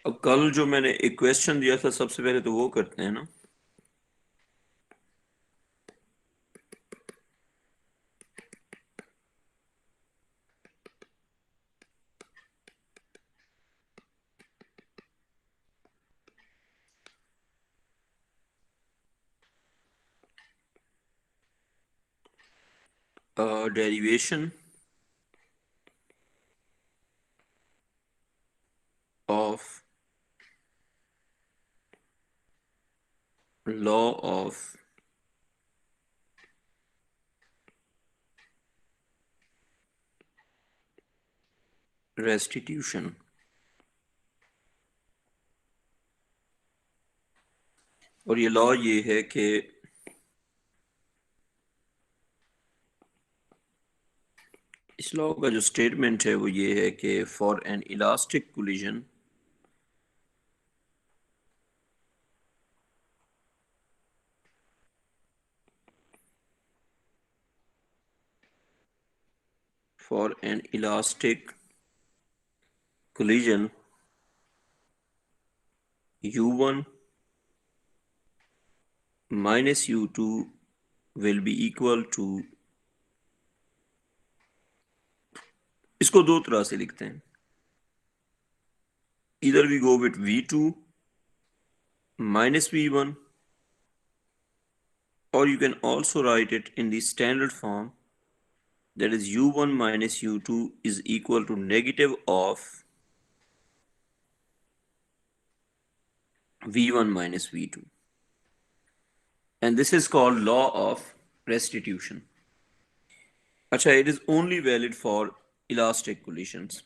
अब कल जो मैंने एक क्वेश्चन दिया था सबसे पहले तो वो करते हैं ना। Derivation of law of restitution. और ये लॉ ये है कि इस लॉ का जो स्टेटमेंट है वो ये है कि for an elastic collision for an elastic collision u1 minus u2 will be equal to, इसको दो तरह से लिखते हैं। either we go with v2 minus v1, or you can also write it in the standard form, that is u1 minus u2 is equal to negative of v1 minus v2, and this is called law of restitution. अच्छा, it is only valid for elastic collisions.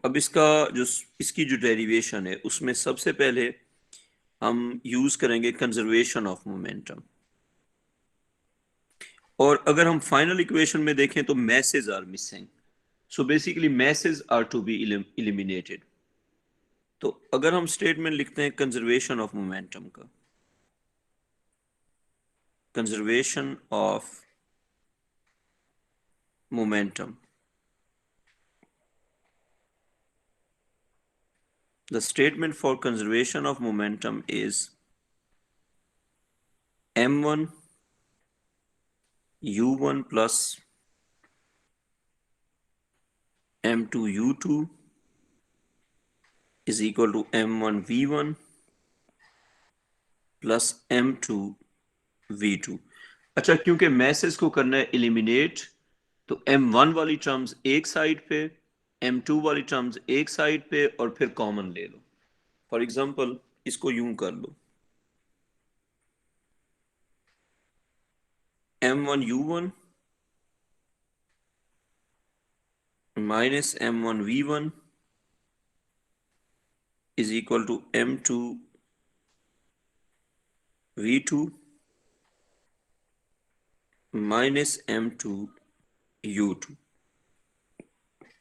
अब इसकी जो derivation है उसमें सबसे पहले हम use करेंगे कंजर्वेशन ऑफ मोमेंटम। और अगर हम फाइनल इक्वेशन में देखें तो message are missing, so basically message are to be eliminated. तो अगर हम स्टेटमेंट लिखते हैं कंजर्वेशन ऑफ मोमेंटम का, conservation of momentum, the statement for conservation of momentum is m1 u1 plus m2 u2 is equal to m1 v1 plus m2 v2। अच्छा, क्योंकि message को करना है एलिमिनेट, तो m1 वाली टर्म्स एक साइड पे, m2 वाली टर्म्स एक साइड पे, और फिर कॉमन ले लो। फॉर एग्जांपल इसको यूं कर लो, m1 u1 minus m1 v1 is equal to m2 v2 minus m2 u2।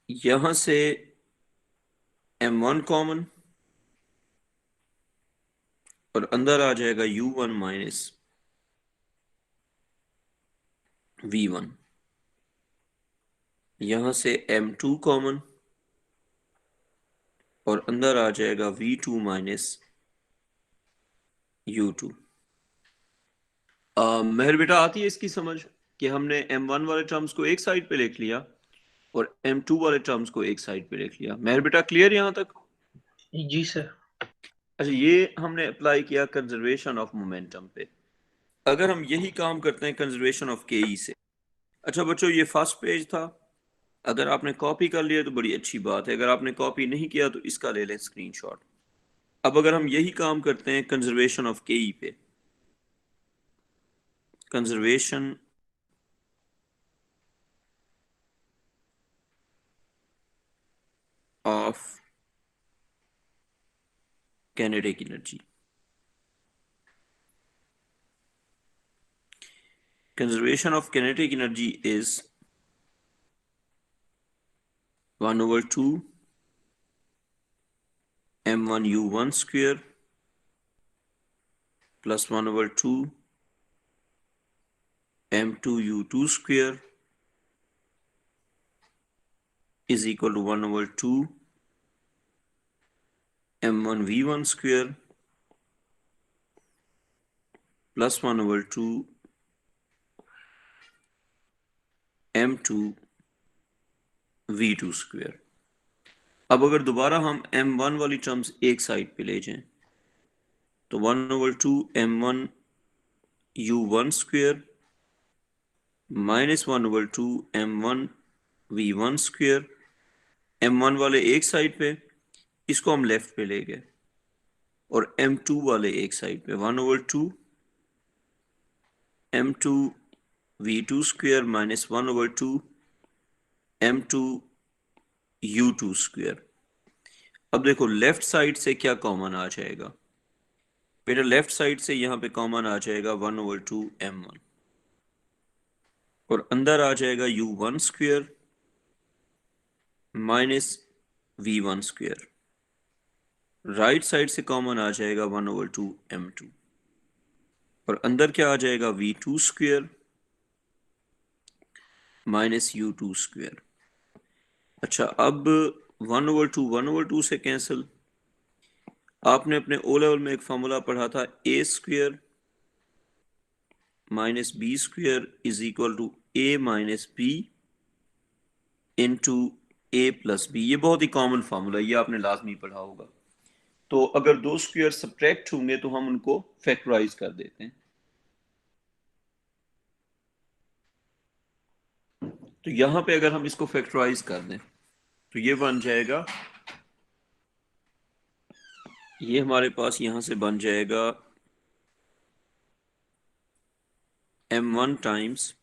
यहां से m1 कॉमन और अंदर आ जाएगा u1 माइनस v1। यहां से m2 कॉमन और अंदर आ जाएगा v2 माइनस u2। मेहर बेटा, आती है इसकी समझ कि हमने m1 वाले टर्म्स को एक साइड पे लिख लिया और m2 वाले टर्म्स को एक साइड पे लिख लिया। मेहर बेटा, क्लियर यहां तक? जी सर। अच्छा, ये हमने अप्लाई किया कंजर्वेशन ऑफ मोमेंटम पे। अगर हम यही काम करते हैं कंजर्वेशन ऑफ के से। अच्छा बच्चों, ये फर्स्ट पेज था। अगर आपने कॉपी कर लिया तो बड़ी अच्छी बात है, अगर आपने कॉपी नहीं किया तो इसका ले लें स्क्रीनशॉट। अब अगर हम यही काम करते हैं कंजर्वेशन ऑफ के पे, conservation of kinetic energy, conservation of kinetic energy is 1 over 2 m1 u1 square plus 1 over 2 m2 u2 square is equal to 1 over 2 m1 v1 square plus 1 over 2 m2 v2 square। अब अगर दोबारा हम m1 वाली terms एक side पे ले जाएं तो 1 over 2 m1 u1 square minus 1 over 2 m1 v1 square। m1 वाले एक साइड पे, इसको हम लेफ्ट पे ले गए, और m2 वाले एक साइड पे 1 over 2 m2 v2 square minus 1 over 2 m2 u2 square। अब देखो लेफ्ट साइड से क्या कॉमन आ जाएगा बेटा, लेफ्ट साइड से यहां पे कॉमन आ जाएगा 1 over 2 m1, और अंदर आ जाएगा u1 square minus v1 square. Right side से कॉमन आ जाएगा 1 over 2 m2, और अंदर क्या आ जाएगा v2 square minus u2 square. अच्छा, अब 1 over 2 से कैंसिल। आपने अपने ओ लेवल में एक फॉर्मूला पढ़ा था, a square minus b square is equal to a minus b into a plus b. ये बहुत ही कॉमन फार्मूला है, ये आपने लाजमी पढ़ा होगा। तो अगर दो स्क्वायर सब्ट्रैक्ट होंगे तो हम उनको फैक्टराइज कर देते हैं। तो यहां पे अगर हम इसको फैक्टराइज कर दें तो ये बन जाएगा, ये हमारे पास यहां से बन जाएगा m1 times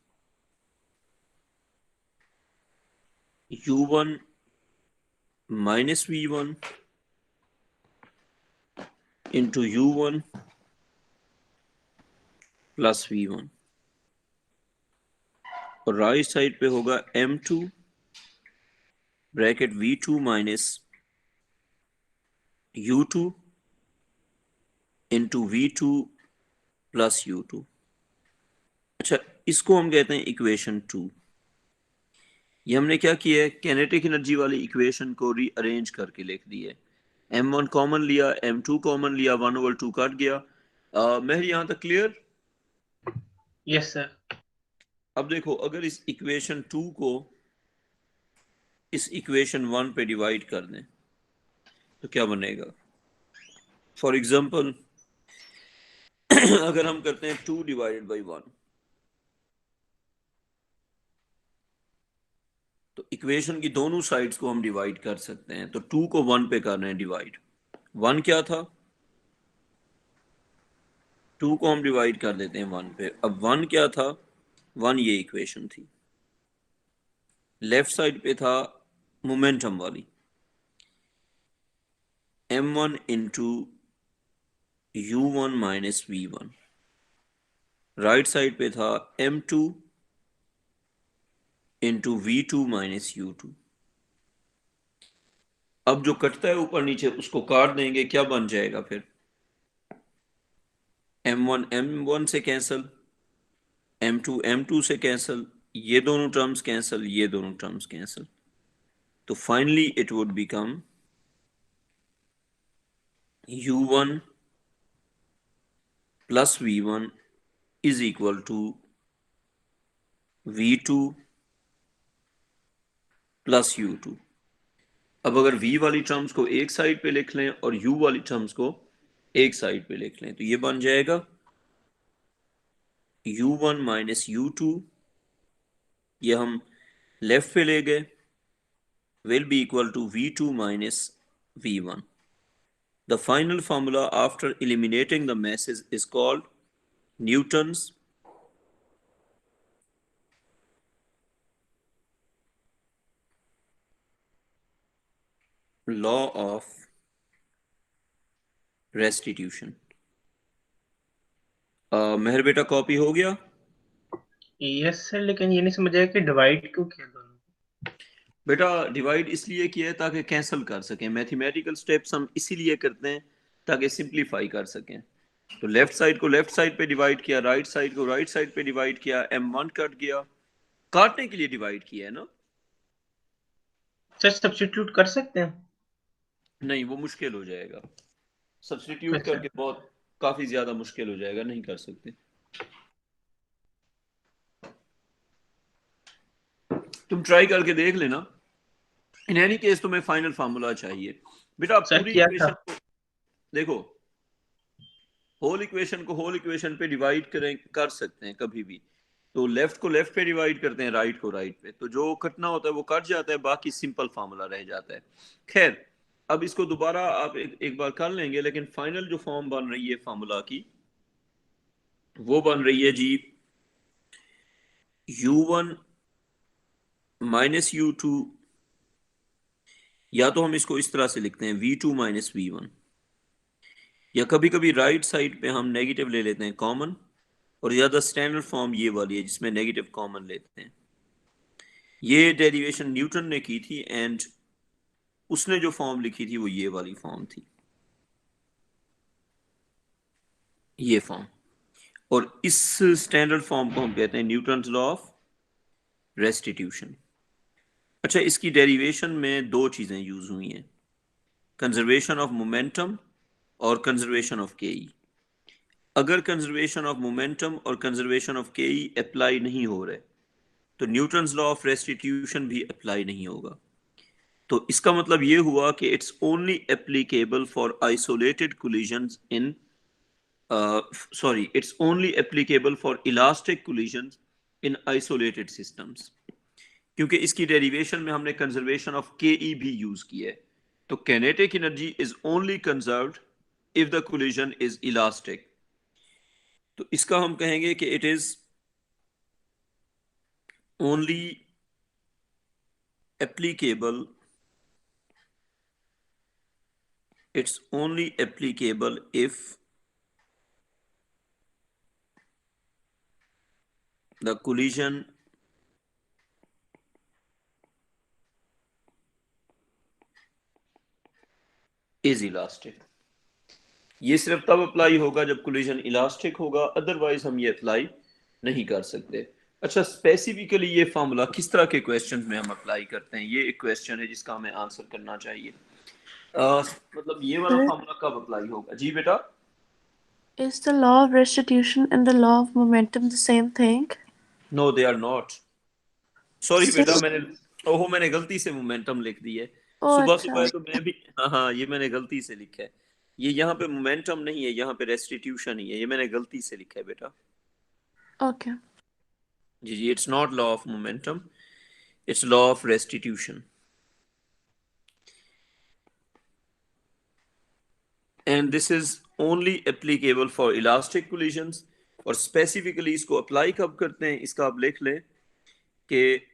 u1 minus v1 into u1 plus v1, और राइट साइड पे होगा m2 bracket v2 minus u2 into v2 plus u2। अच्छा, इसको हम कहते हैं इक्वेशन 2। ये हमने क्या किया है, कैनेटिक एनर्जी वाली इक्वेशन को रीअरेंज करके लिख दिया है। m1 कॉमन लिया, m2 कॉमन लिया, 1 over 2 कट गया। महर यहां तक क्लियर? Yes sir. अब देखो, अगर इस इक्वेशन 2 को इस इक्वेशन 1 पे डिवाइड कर दें तो क्या बनेगा। फॉर एग्जांपल अगर हम करते हैं 2 डिवाइडेड बाई 1, तो इक्वेशन की दोनों साइड्स को हम डिवाइड कर सकते हैं। तो 2 को 1 पे कर रहे हैं डिवाइड। 1 क्या था, 2 को हम डिवाइड कर देते हैं 1 पे। अब 1 क्या था, 1 ये इक्वेशन थी। लेफ्ट साइड पे था मोमेंटम वाली m1 into u1 minus v1। Right side पे था m2 into v2 minus u2। अब जो कटता है ऊपर नीचे उसको काट देंगे, क्या बन जाएगा फिर, m1 m1 से कैंसिल, m2 m2 से कैंसिल, ये दोनों टर्म्स कैंसिल, ये दोनों टर्म्स कैंसिल। तो finally it would become u1 plus v1 is equal to v2 plus u2। अब अगर v वाली टर्म्स को एक साइड पे लिख लें और u वाली टर्म्स को एक साइड पे लिख लें तो ये बन जाएगा u1 माइनस u2, ये हम लेफ्ट पे ले गए, will be equal to v2 minus v1। The final formula after eliminating the masses is called Newton's law of restitution। मेहर बेटा कॉपी हो गया? यस सर, लेकिन ये नहीं समझ आया कि डिवाइड क्यों किया दोनों। बेटा डिवाइड इसलिए किया है ताकि कैंसिल कर सकें। मैथमेटिकल स्टेप्स हम इसीलिए करते हैं ताकि सिंप्लीफाई कर सकें। तो लेफ्ट साइड को लेफ्ट साइड पे डिवाइड किया, राइट साइड को राइट साइड पे डिवाइड किया, m1 कट गया, काटने के लिए डिवाइड किया है ना। सर सब्स्टिट्यूट कर सकते हैं? नहीं, वो मुश्किल हो जाएगा, सब्स्टिट्यूट अच्छा। करके बहुत काफी ज्यादा मुश्किल हो जाएगा, नहीं कर सकते। तुम ट्राई करके देख लेना। इन एनी केस तुम्हें फाइनल फार्मूला चाहिए बेटा। सर पूरी किया था। इक्वेशन को देखो, होल इक्वेशन को होल इक्वेशन पे डिवाइड करें कर सकते हैं कभी भी। तो लेफ्ट को लेफ्ट पे डिवाइड करते हैं, राइट को राइट पे, तो जो कटना होता है वो कट जाता है, बाकी सिंपल फार्मूला रह जाता है। खैर, अब इसको दोबारा आप एक बार कर लेंगे, लेकिन फाइनल जो फॉर्म बन रही है फार्मूला की, वो बन रही है जी u1 माइनस u2, या तो हम इसको इस तरह से लिखते हैं v2 माइनस v1, या कभी कभी राइट साइड पे हम नेगेटिव ले लेते हैं कॉमन, और ज्यादा स्टैंडर्ड फॉर्म ये वाली है जिसमें नेगेटिव कॉमन लेते हैं। ये डेरिवेशन न्यूटन ने की थी, एंड उसने जो फॉर्म लिखी थी वो ये वाली फॉर्म थी, ये फॉर्म। और इस स्टैंडर्ड फॉर्म को हम कहते हैं न्यूटन्स लॉ ऑफ रेस्टिट्यूशन। अच्छा, इसकी डेरिवेशन में दो चीजें यूज हुई हैं, कंजर्वेशन ऑफ मोमेंटम और कंजर्वेशन ऑफ के ई। अगर कंजर्वेशन ऑफ मोमेंटम और कंजर्वेशन ऑफ के ई अप्लाई नहीं हो रहे, तो न्यूटन्स लॉ ऑफ रेस्टिट्यूशन भी अप्लाई नहीं होगा। तो इसका मतलब ये हुआ कि it's only applicable for isolated collisions in, sorry, it's only applicable for elastic collisions in isolated systems। क्योंकि इसकी डेरिवेशन में हमने कंजर्वेशन ऑफ के ई भी यूज किया है। तो kinetic energy is only conserved if the collision is elastic। तो इसका हम कहेंगे कि it is only applicable, it's only applicable if the collision is elastic। ये सिर्फ तब अप्लाई होगा जब कोलिजन इलास्टिक होगा, अदरवाइज हम ये अप्लाई नहीं कर सकते। अच्छा, स्पेसिफिकली ये फार्मूला किस तरह के क्वेश्चन में हम अप्लाई करते हैं, ये एक क्वेश्चन है जिसका हमें आंसर करना चाहिए। मतलब ये वाला Sir, फार्मूला कब अप्लाई होगा जी बेटा? is the law of restitution and the law of momentum the same thing? No, they are not. Sorry Sir, बेटा, मैंने गलती से मोमेंटम लिख दी है। oh सुबह अच्छा। सुबह तो मैं भी, हाँ हाँ, ये मैंने गलती से लिखा है। ये यहाँ पे मोमेंटम नहीं है, यहाँ पे रेस्टिट्यूशन ही है, ये मैंने गलती से लिखा है बेटा। Okay. जी जी, it's not law of momentum, it's law of restitution. And this is only applicable for elastic collisions. और स्पेसिफिकली इसको अप्लाई कब करते हैं, इसका आप लिख लें कि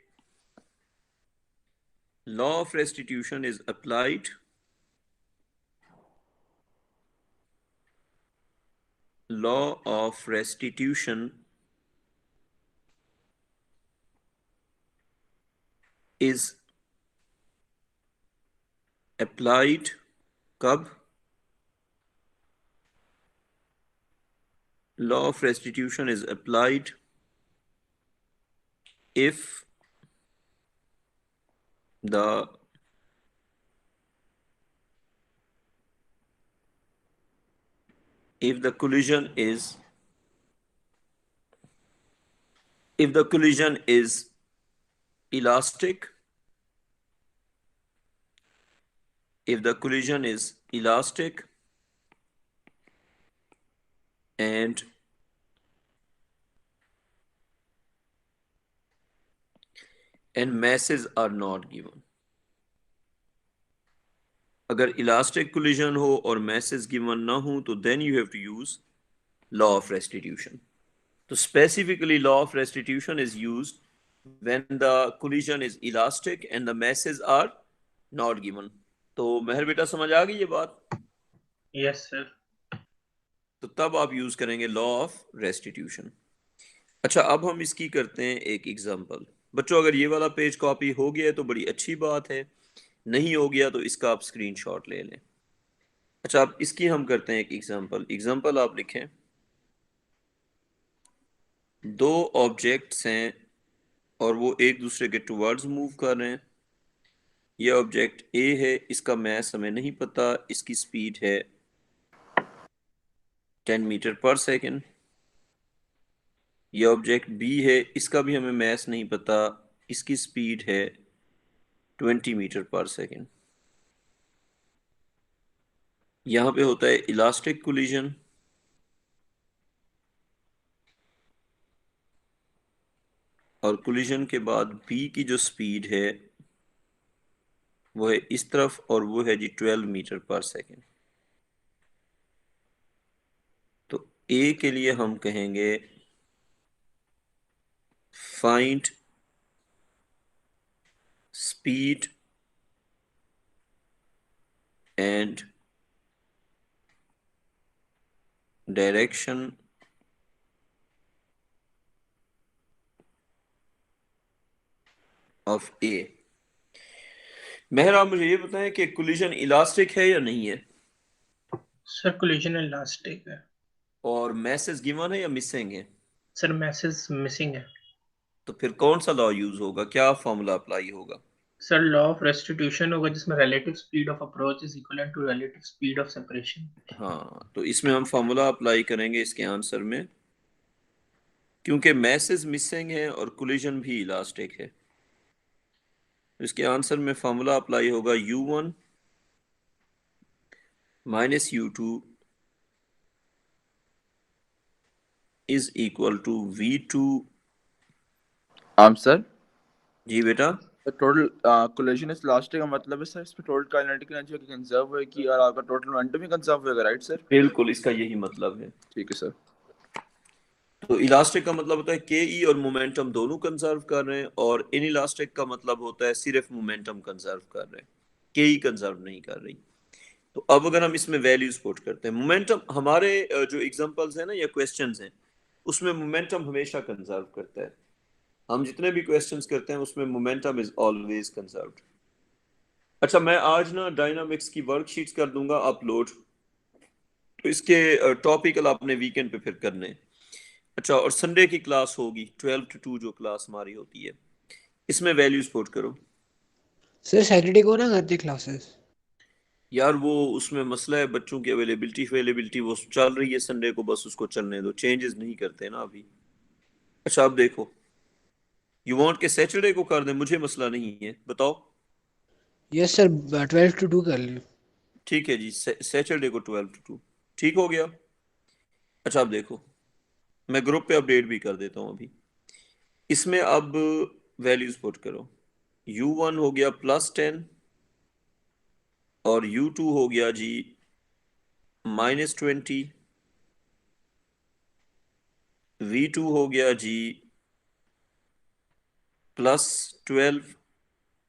law of restitution is applied law of restitution is applied कब? Law of restitution is applied if the if the collision is if the collision is elastic, if the collision is elastic and masses are not given। अगर elastic collision हो और masses given ना हो, तो then you have to use law of restitution. तो specifically law of restitution is used when the collision is elastic and the masses are not given. तो मेहर बेटा, समझ आ गई ये बात? Yes sir. तो तब आप यूज करेंगे लॉ ऑफ रेस्टिट्यूशन। अच्छा, अब हम इसकी करते हैं एक एग्जांपल। बच्चों, अगर ये वाला पेज कॉपी हो गया है तो बड़ी अच्छी बात है, नहीं हो गया तो इसका आप स्क्रीनशॉट ले लें। अच्छा, अब इसकी हम करते हैं एक एग्जांपल। एग्जांपल आप लिखें, दो ऑब्जेक्ट्स हैं और वो एक दूसरे के टुवर्ड्स मूव कर रहे हैं। ये ऑब्जेक्ट ए है, इसका मैस हमें नहीं पता, इसकी स्पीड है 10 मीटर पर सेकेंड। ये ऑब्जेक्ट बी है, इसका भी हमें मैस नहीं पता, इसकी स्पीड है 20 मीटर पर सेकेंड। यहां पे होता है इलास्टिक कोलिजन, और कोलिजन के बाद बी की जो स्पीड है वो है इस तरफ, और वो है जी 12 मीटर पर सेकेंड। तो ए के लिए हम कहेंगे find speed and direction of a. Mehar, आप मुझे ये बताएं कि कोलिजन इलास्टिक है या नहीं है, सर कोलिजन इलास्टिक है। और मैसेज गिवन है या मिसिंग है? सर मैसेज मिसिंग है। तो फिर कौन सा लॉ यूज होगा, क्या फॉर्मूला अप्लाई होगा? सर लॉ ऑफ रेस्टिट्यूशन होगा, जिसमें relative speed of approach is equal to relative speed of separation. हाँ, तो इसमें हम फॉर्मूला अप्लाई करेंगे इसके आंसर में, क्योंकि मैसेज मिसिंग है और कोलिजन भी इलास्टिक है। इसके आंसर में फॉर्मूला अप्लाई होगा u1 minus u2 is equal to v2। Sir जी बेटा। टोटल कोलिजन इज इलास्टिक का मतलब है सर इसमें टोटल काइनेटिक एनर्जी की कंजर्व होगी और आपका टोटल मोमेंटम भी कंजर्व होगा, राइट सर? बिल्कुल, इसका यही मतलब है। ठीक है सर। तो इलास्टिक का मतलब होता है के ई और मोमेंटम दोनों कंजर्व कर रहे हैं, और इन इलास्टिक का मतलब होता है सिर्फ मोमेंटम कंजर्व कर रहे हैं, के ई कंजर्व नहीं कर रही। तो अब अगर हम इसमें वैल्यूज पुट करते हैं, मोमेंटम हमारे जो एग्जांपल्स हैं ना या क्वेश्चंस हैं, उसमें मोमेंटम हमेशा कंजर्व करता है। हम जितने भी क्वेश्चंस करते हैं उसमें मोमेंटम इज ऑलवेज कंजर्व्ड। अच्छा, मैं आज ना डायनामिक्स की वर्कशीट्स कर दूंगा अपलोड, तो इसके टॉपिकल आपने वीकेंड पे फिर करने हैं। अच्छा, और संडे की क्लास होगी 12 to 2 जो क्लास हमारी होती है, इसमें वैल्यूज पुट करो। सर सैटरडे को ना करते क्लासेस? यार वो उसमें मसला है, बच्चों की अवेलेबिलिटी अवेलेबिलिटी वो चल रही है, संडे को बस उसको चलने दो, चेंजेस नहीं करते ना अभी। अच्छा, अब देखो, यू वांट के सैटरडे को कर दें, मुझे मसला नहीं है, बताओ। यस सर, 12 to 2 कर लो। ठीक है जी, सैटरडे को 12 to 2 ठीक हो गया। अच्छा, अब देखो, मैं ग्रुप पे अपडेट भी कर देता हूँ अभी। इसमें अब वैल्यूज पुट करो। u1 हो गया +10, और u2 हो गया जी -20, v2 हो गया जी +12।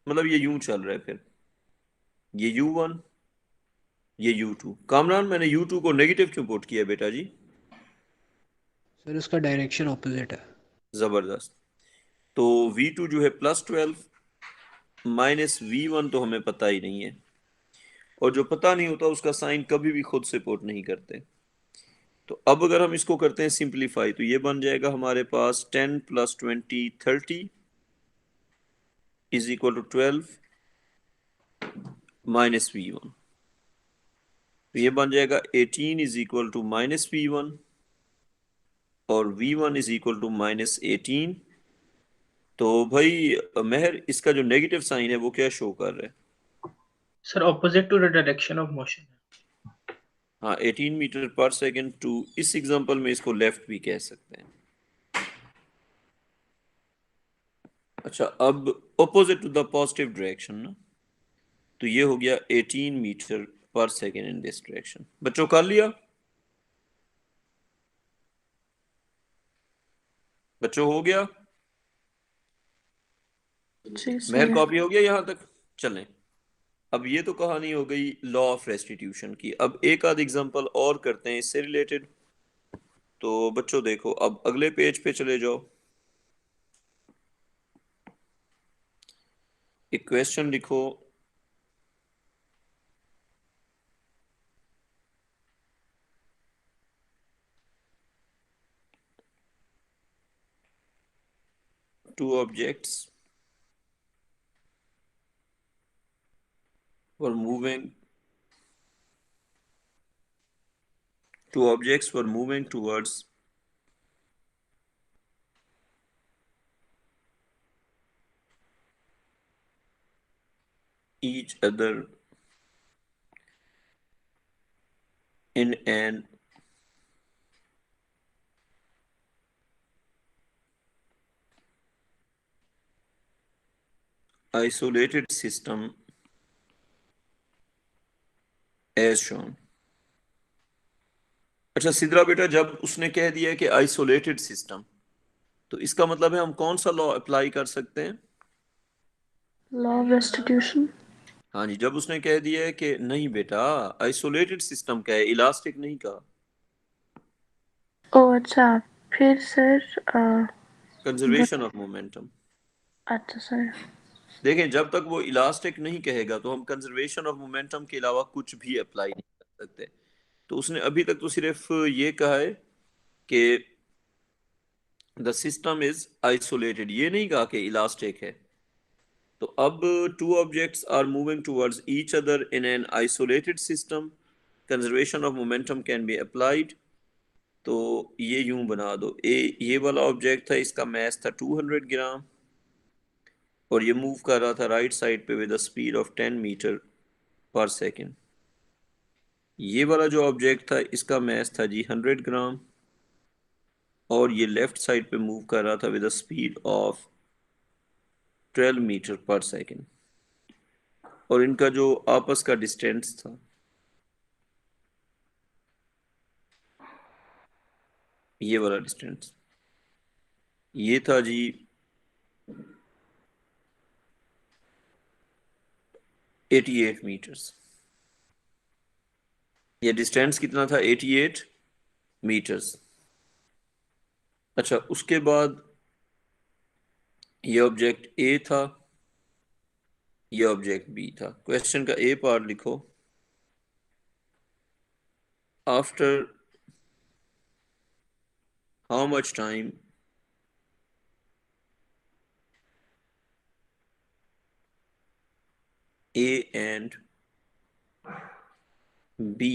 मतलब ये यूं चल रहा है, फिर ये u1, ये u2। कामरान, मैंने u2 को नेगेटिव क्यों पुट किया बेटा जी? सर उसका डायरेक्शन ऑपोजिट है। जबरदस्त। तो v2 जो है +12 माइनस v1 तो हमें पता ही नहीं है, और जो पता नहीं होता उसका साइन कभी भी खुद से पुट नहीं करते। तो अब अगर हम इसको करते हैं सिंप्लीफाई, तो ये बन जाएगा हमारे पास 10 + 20 30 is equal to 12 minus v1। तो ये बन जाएगा 18 इज इक्वल टू -v1, और v1 इज इक्वल टू -18। तो भाई मेहर, इसका जो नेगेटिव साइन है वो क्या शो कर रहा है? Sir opposite to the direction of motion है। हाँ, 18 मीटर पर सेकेंड टू, इस एग्जांपल में इसको लेफ्ट भी कह सकते हैं। अच्छा, अब opposite to the positive direction ना, तो ये हो गया 18 metre per second in this direction. बच्चों कर लिया? बच्चों हो गया? जी मेहर, सर। कॉपी हो गया यहाँ तक? चलें, अब ये तो कहानी हो गई लॉ ऑफ रेस्टिट्यूशन की। अब एक आध एग्जांपल और करते हैं इससे रिलेटेड। तो बच्चों देखो, अब अगले पेज पे चले जाओ, एक क्वेश्चन लिखो। Two objects were moving, two objects were moving towards each other in an isolated system as shown. अच्छा सिद्रा बेटा, जब उसने कह दिया कि आइसोलेटेड सिस्टम, तो इसका मतलब है हम कौन सा लॉ अप्लाई कर सकते हैं? Law of restitution. हाँ जी, जब उसने कह दिया है कि नहीं बेटा आइसोलेटेड सिस्टम का है, इलास्टिक नहीं का, ओ अच्छा, फिर सर कंजर्वेशन ऑफ मोमेंटम। अच्छा सर, देखें, जब तक वो इलास्टिक नहीं कहेगा तो हम कंजर्वेशन ऑफ मोमेंटम के अलावा कुछ भी अप्लाई नहीं कर सकते। तो उसने अभी तक तो सिर्फ ये कहा है कि द सिस्टम इज आइसोलेटेड, ये नहीं कहा कि इलास्टिक है। तो अब two objects are moving towards each other in an isolated system, conservation of momentum can be applied. तो ये यूं बना दो, ये वाला ऑब्जेक्ट था, इसका मास था 200 ग्राम और ये मूव कर रहा था राइट साइड पे with a speed of 10 meter per second. ये वाला जो ऑब्जेक्ट था इसका मास था जी 100 ग्राम और ये लेफ्ट साइड पे मूव कर रहा था with a speed of 12 meter per second. और इनका जो आपस का डिस्टेंस था ये वाला डिस्टेंस, ये था जी 88 मीटर्स। ये डिस्टेंस कितना था? 88 मीटर्स। अच्छा, उसके बाद ये ऑब्जेक्ट ए था, ये ऑब्जेक्ट बी था। क्वेश्चन का ए पार्ट लिखो, after how much time A and B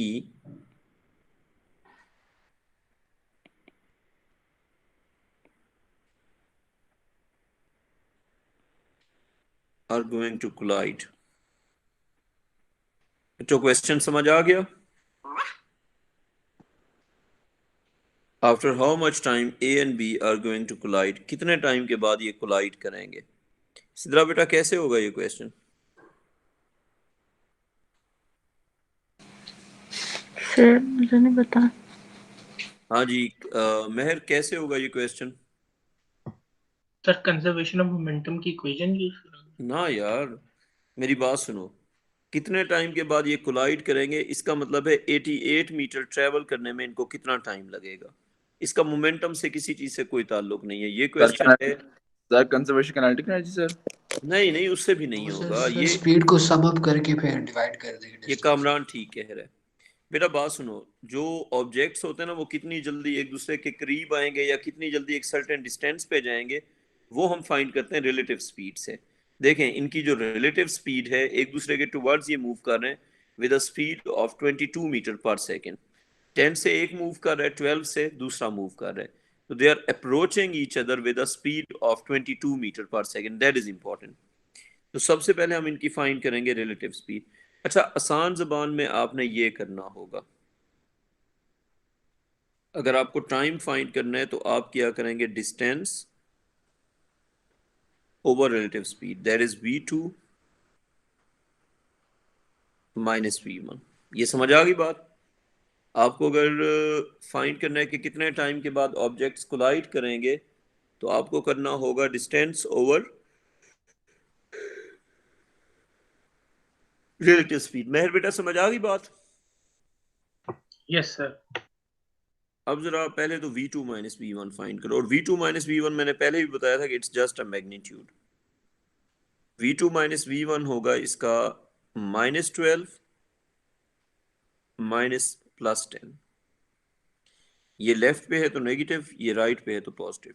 are going to collide। तो क्वेश्चन समझ आ गया? After how much time A and B are going to collide, कितने टाइम के बाद ये कोलाइड करेंगे? सिद्रा बेटा कैसे होगा ये क्वेश्चन? सर मुझे नहीं पता। हाँ जी, महर कैसे होगा ये question? Sir conservation of momentum की इक्वेशन यूज करेंगे। ना यार, मेरी बात सुनो, कितने टाइम के बाद ये कोलाइड करेंगे, इसका मतलब है 88 मीटर ट्रेवल करने में इनको कितना टाइम लगेगा। इसका मोमेंटम से किसी चीज से कोई ताल्लुक नहीं है, ये क्वेश्चन है। Sir conservation kinetic energy sir. नहीं नहीं, उससे भी नहीं होगा सर ये। स्पीड को सम अप करके फिर डिवाइड कर देंगे ये distance। कामरान ठीक कह रहा है। बेटा बात सुनो, जो ऑब्जेक्ट्स होते हैं ना वो कितनी जल्दी एक दूसरे के करीब आएंगे या कितनी जल्दी एक सर्टेन डिस्टेंस पे जाएंगे, वो हम फाइंड करते हैं रिलेटिव स्पीड से। देखें, इनकी जो रिलेटिव स्पीड है, एक दूसरे के टुवर्ड्स ये मूव कर रहे हैं with a speed of 22 meter per second. 10 से एक मूव कर रहा है, 12 से दूसरा मूव कर रहा है, तो they are approaching each other with a speed of 22 meter per second. That is important. तो सबसे पहले हम इनकी फाइंड करेंगे रिलेटिव स्पीड। अच्छा, आसान जबान में आपने ये करना होगा, अगर आपको टाइम फाइंड करना है तो आप क्या करेंगे, distance over relative speed, that is v2 minus v1। ये समझ आ गई बात? आपको अगर फाइंड करना है कि कितने टाइम के बाद ऑब्जेक्ट्स कोलाइड करेंगे, तो आपको करना होगा डिस्टेंस ओवर रिलेटिव स्पीड। मेहर बेटा समझ आ गई बात? Yes sir. अब जरा पहले तो v2 माइनस v1 फाइंड करो, और v2 माइनस v1 मैंने पहले भी बताया था कि it's just a magnitude. v2 minus v1 होगा इसका -12 माइनस +10। ये लेफ्ट पे है तो नेगेटिव, ये राइट पे है तो पॉजिटिव।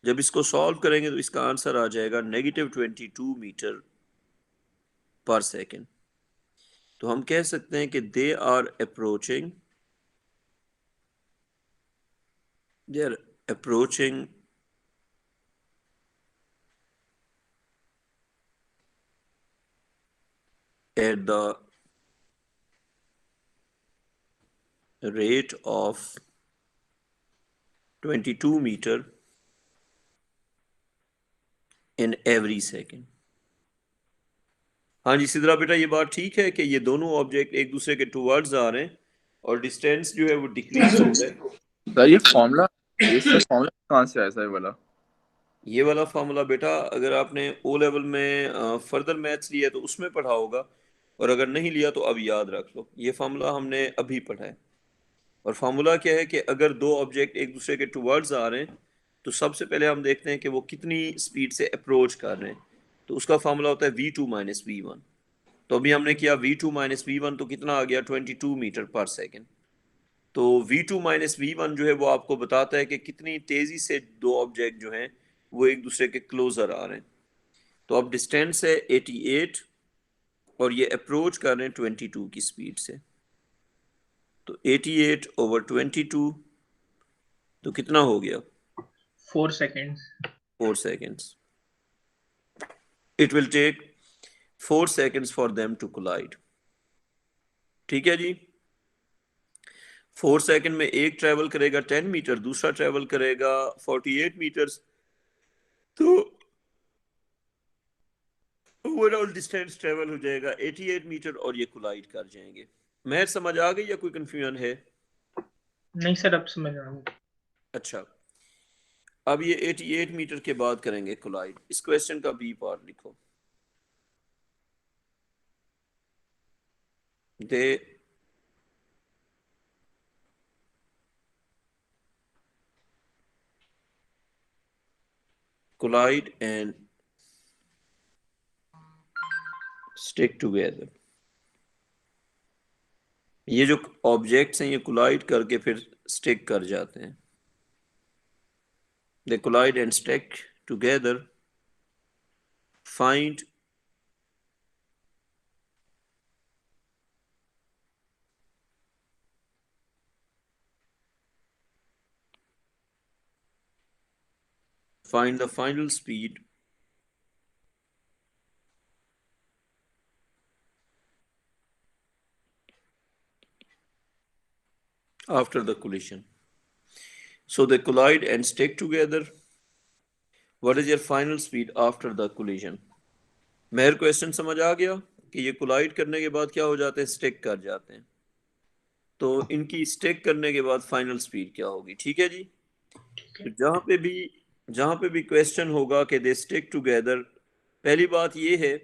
जब इसको सॉल्व करेंगे तो इसका आंसर आ जाएगा -22 मीटर पर सेकेंड। तो हम कह सकते हैं कि they are approaching at the rate of 22 meter in every second. हाँ जी सिद्रा बेटा, ये बात ठीक है कि ये दोनों ऑब्जेक्ट एक दूसरे के टुवर्ड्स आ रहे हैं और डिस्टेंस जो है वो डिक्रीज हो रहा है। सर ये फॉर्मूला कहाँ से आया सर ये वाला? ये वाला फार्मूला बेटा अगर आपने ओ लेवल में फर्दर मैथ्स लिया है तो उसमें पढ़ा होगा, और अगर नहीं लिया तो अब याद रख लो, ये फार्मूला हमने अभी पढ़ा है। और फार्मूला क्या है कि अगर दो ऑब्जेक्ट एक दूसरे के टुवर्ड्स आ रहे हैं तो सबसे पहले हम देखते हैं कि वो कितनी स्पीड से अप्रोच कर रहे हैं, तो उसका फार्मूला होता है v2 माइनस v1। तो अभी हमने किया v2 माइनस v1 तो कितना आ गया 22 मीटर पर सेकेंड। तो v2 माइनस v1 जो है वो आपको बताता है कि कितनी तेजी से दो ऑब्जेक्ट जो हैं वो एक दूसरे के क्लोजर आ रहे हैं। तो अब डिस्टेंस है 88 और ये अप्रोच कर रहे हैं 22 की स्पीड से, तो 88 ओवर 22 तो कितना हो गया 4 seconds. 4 seconds. It will take 4 seconds for them to collide. ठीक है जी, 4 सेकंड में एक ट्रेवल करेगा 10 मीटर, दूसरा ट्रेवल करेगा 48 मीटर्स, तो ओवरऑल डिस्टेंस ट्रेवल हो जाएगा 88 मीटर और ये कोलाइड कर जाएंगे। मैं समझ आ गई या कोई कंफ्यूजन है? नहीं सर, अब समझ आ गया। अच्छा, अब ये 88 मीटर के बाद करेंगे कोलाइड। इस क्वेश्चन का बी पार्ट लिखो। दे collide and stick together। ये जो ऑब्जेक्ट्स हैं ये कोलाइड करके फिर स्टिक कर जाते हैं। They collide and stick together. Find the final speed after the collision. So they collide and stick together. What is your final speed after the collision? Mehar question समझ आ गया कि ये कोलाइड करने के बाद क्या हो जाते हैं, स्टिक कर जाते हैं। तो इनकी स्टिक करने के बाद फाइनल स्पीड क्या होगी? ठीक है जी। तो जहाँ पे भी क्वेश्चन होगा कि दे स्टिक टुगेदर, पहली बात ये है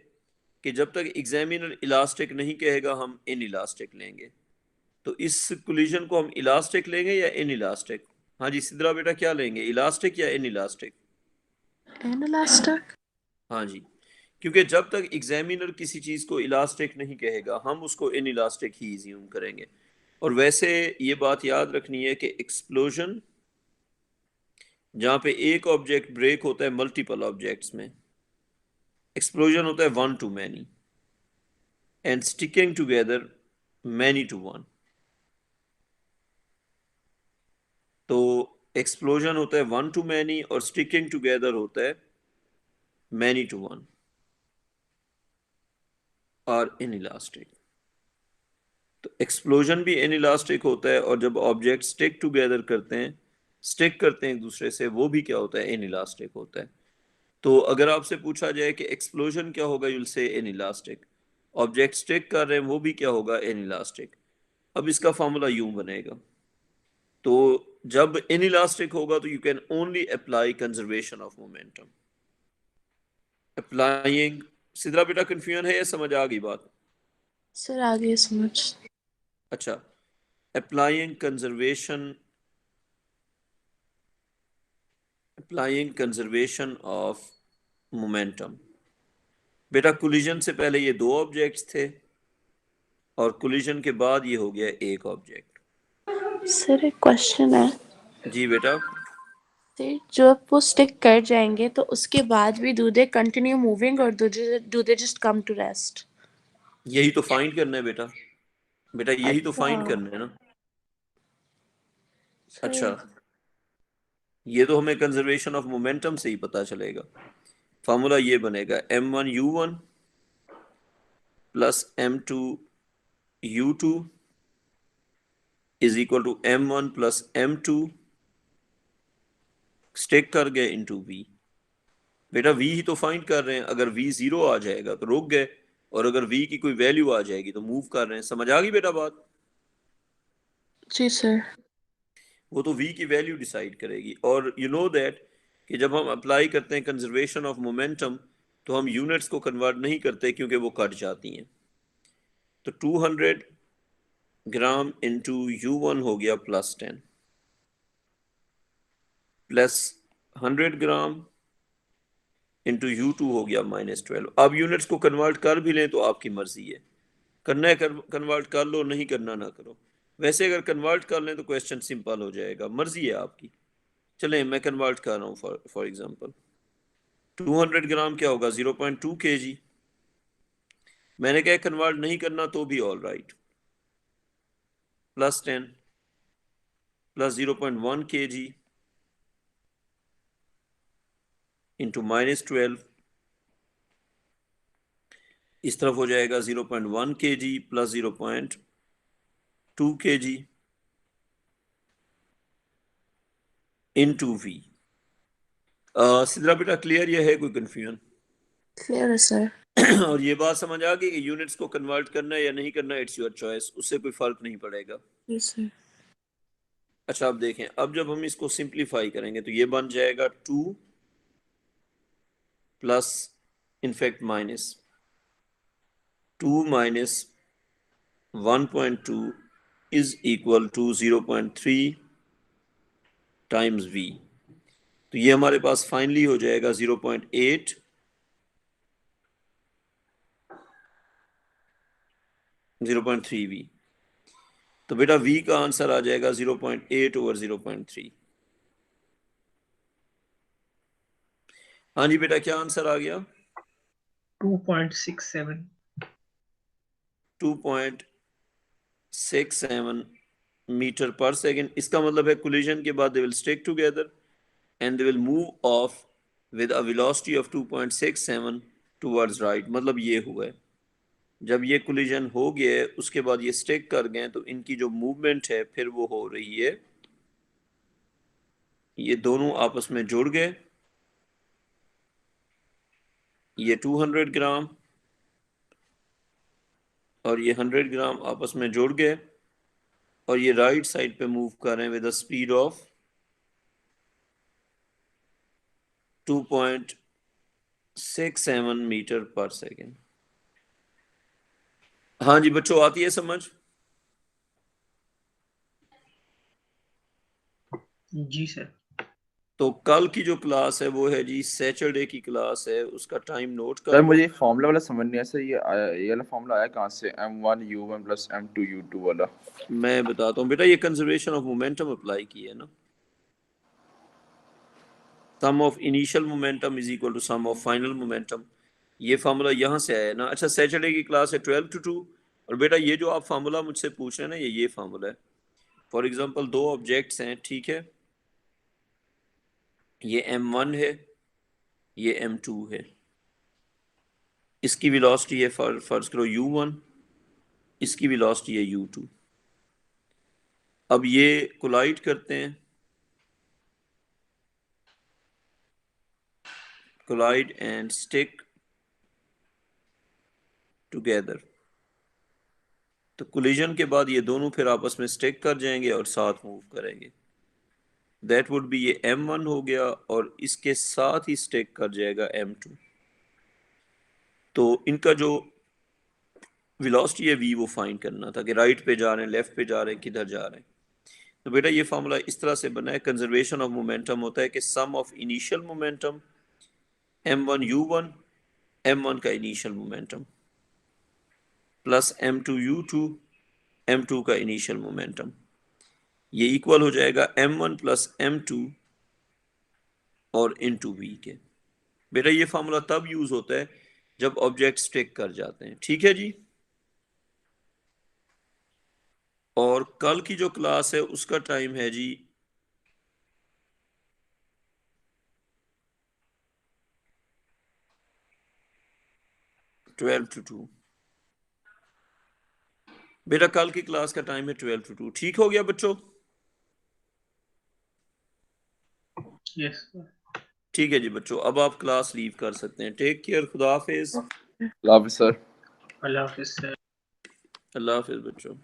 कि जब तक एग्जामिनर इलास्टिक नहीं कहेगा हम इन इलास्टिक लेंगे। तो इस कोलिजन को हम इलास्टिक लेंगे या इन इलास्टिक? हाँ जी सिद्रा बेटा, क्या लेंगे, इलास्टिक या इन इलास्टिक? Inelastic. हाँ जी, क्योंकि जब तक एग्जामिनर किसी चीज़ को इलास्टिक नहीं कहेगा हम उसको इन इलास्टिक ही एज्यूम करेंगे। और वैसे ये बात याद रखनी है कि एक्सप्लोजन जहाँ पे एक ऑब्जेक्ट ब्रेक होता है मल्टीपल ऑब्जेक्ट्स में, एक्सप्लोजन होता है 1 to many and sticking together many to 1। तो एक्सप्लोजन होता है 1 to many और स्टिकिंग टुगेदर होता है many to 1 और इनइलास्टिक। तो एक्सप्लोजन भी इनइलास्टिक होता है और जब ऑब्जेक्ट स्टिक टुगेदर करते हैं, स्टिक करते हैं एक दूसरे से, वो भी क्या होता है, इनइलास्टिक होता है। तो अगर आपसे पूछा जाए कि एक्सप्लोजन क्या होगा, यूल से इनइलास्टिक। ऑब्जेक्ट स्टिक कर रहे हैं वो भी क्या होगा, इनइलास्टिक। अब इसका फॉर्मूला यूं बनेगा, तो जब इनइलास्टिक होगा तो you can only apply conservation of momentum. Applying, Sidra बेटा कंफ्यूजन है या समझ आ गई बात? Sir, आगे समझ. अच्छा, अप्लाइंग कंजर्वेशन ऑफ मोमेंटम। बेटा कोलिजन से पहले ये दो ऑब्जेक्ट्स थे और कोलिजन के बाद ये हो गया एक ऑब्जेक्ट। सर एक क्वेश्चन है. जी बेटा। सर जब वो स्टिक कर जाएंगे तो उसके बाद भी डू दे कंटिन्यू मूविंग और do they just come to rest? यही तो फाइंड करना है बेटा, बेटा यही तो फाइंड अच्छा। करना है ना। सही। अच्छा, ये तो हमें कंजर्वेशन ऑफ मोमेंटम से ही पता चलेगा। फार्मूला ये बनेगा m1u1 plus m2u2 is equal to m1 plus m2 stick कर गए इनटू v। बेटा v ही तो फाइंड कर रहे हैं, अगर v जीरो आ जाएगा तो रुक गए, और अगर v की कोई वैल्यू आ जाएगी तो मूव कर रहे हैं। समझ आ गई बेटा बात? जी सर। वो तो v की वैल्यू डिसाइड करेगी। और यू नो दैट कि जब हम अप्लाई करते हैं कंजर्वेशन ऑफ मोमेंटम तो हम यूनिट्स को कन्वर्ट नहीं करते क्योंकि वो कट जाती हैं। तो 200 ग्राम इंटू u1 हो गया plus 10 plus 100 gram into u2 हो गया माइनस 12। अब यूनिट्स को कन्वर्ट कर भी लें तो आपकी मर्जी है, करना है कन्वर्ट कर लो, नहीं करना ना करो। वैसे अगर कन्वर्ट कर लें तो क्वेश्चन सिंपल हो जाएगा, मर्जी है आपकी। चलें मैं कन्वर्ट कर रहा हूँ। फॉर एग्जांपल 200 ग्राम क्या होगा 0.2 kg। मैंने कहा कन्वर्ट नहीं करना तो भी all right. Plus 10 plus 0.1 kg into minus 12, इस तरफ हो जाएगा 0.1 kg plus 0.2 kg into v. Sidra बेटा क्लियर ये है, कोई कंफ्यूजन? क्लियर है सर। और ये बात समझ आ गई कि यूनिट्स को कन्वर्ट करना है या नहीं करना, इट्स योर चॉइस, उससे कोई फर्क नहीं पड़ेगा। जी सर। अच्छा अब देखें, अब जब हम इसको सिंप्लीफाई करेंगे तो ये बन जाएगा 2 plus in fact minus 2 minus 1.2 is equal to 0.3 times v। तो ये हमारे पास फाइनली हो जाएगा 0.8 0.3v। तो बेटा v का आंसर आ जाएगा 0.8 ओवर 0.3। हाँ जी बेटा क्या आंसर आ गया? 2.67। 2.67 मीटर पर सेकेंड। इसका मतलब है कोलिजन के बाद they will stick together and they will move of with a velocity of 2.67 towards right. मतलब ये हुआ है, जब ये कोलिजन हो गया है उसके बाद ये स्टिक कर गए तो इनकी जो मूवमेंट है फिर वो हो रही है, ये दोनों आपस में जुड़ गए, ये 200 ग्राम और ये 100 ग्राम आपस में जुड़ गए और ये राइट साइड पे मूव कर रहे हैं with a speed of 2.67 meter per second. हाँ जी बच्चों आती है समझ? जी सर। तो कल की जो क्लास है वो है जी सैटरडे की क्लास है, उसका टाइम नोट कर सर लो। मुझे फार्मूला वाला समझ नहीं आया सर, ये वाला फार्मूला आया कहाँ से, m1u1 प्लस m2u2 वाला? मैं बताता हूँ बेटा, ये कंजर्वेशन ऑफ मोमेंटम अप्लाई की है ना। Sum of initial momentum is equal to sum of final momentum, ये फार्मूला यहाँ से आया ना। अच्छा सैटरडे की क्लास है 12 to 2, और बेटा ये जो आप फार्मूला मुझसे पूछ रहे हैं ना ये फार्मूला है। फॉर एग्जांपल दो ऑब्जेक्ट्स हैं, ठीक है, ये m1 है, ये m2 है, इसकी वेलोसिटी है फर्ज करो u1, इसकी वेलोसिटी है u2। अब ये कोलाइड करते हैं, कोलाइड एंड स्टिक टुगेदर। तो कोलिजन के बाद ये दोनों फिर आपस में स्टिक कर जाएंगे और साथ मूव करेंगे। दैट वुड बी ये m1 हो गया और इसके साथ ही स्टिक कर जाएगा m2। तो इनका जो वेलोसिटी है v वो फाइंड करना था कि राइट पे जा रहे हैं, लेफ्ट पे जा रहे हैं, किधर जा रहे हैं। तो बेटा ये फार्मूला इस तरह से बना है, कंजर्वेशन ऑफ मोमेंटम होता है कि सम of initial momentum m1u1, m1 का initial momentum, plus m2u2, m2 का इनिशियल मोमेंटम, ये इक्वल हो जाएगा m1 प्लस m2 और इनटू v के। बेटा ये फार्मूला तब यूज होता है जब ऑब्जेक्ट स्टिक कर जाते हैं, ठीक है जी। और कल की जो क्लास है उसका टाइम है जी 12 to 2। बेटा कल की क्लास का टाइम है 12 to 2। ठीक हो गया बच्चों? यस ठीक है जी बच्चों, अब आप क्लास लीव कर सकते हैं। टेक केयर, खुदा हाफिज। अल्लाह हाफिज़ सर। अल्लाह हाफिज़ सर। अल्लाह हाफिज बच्चों।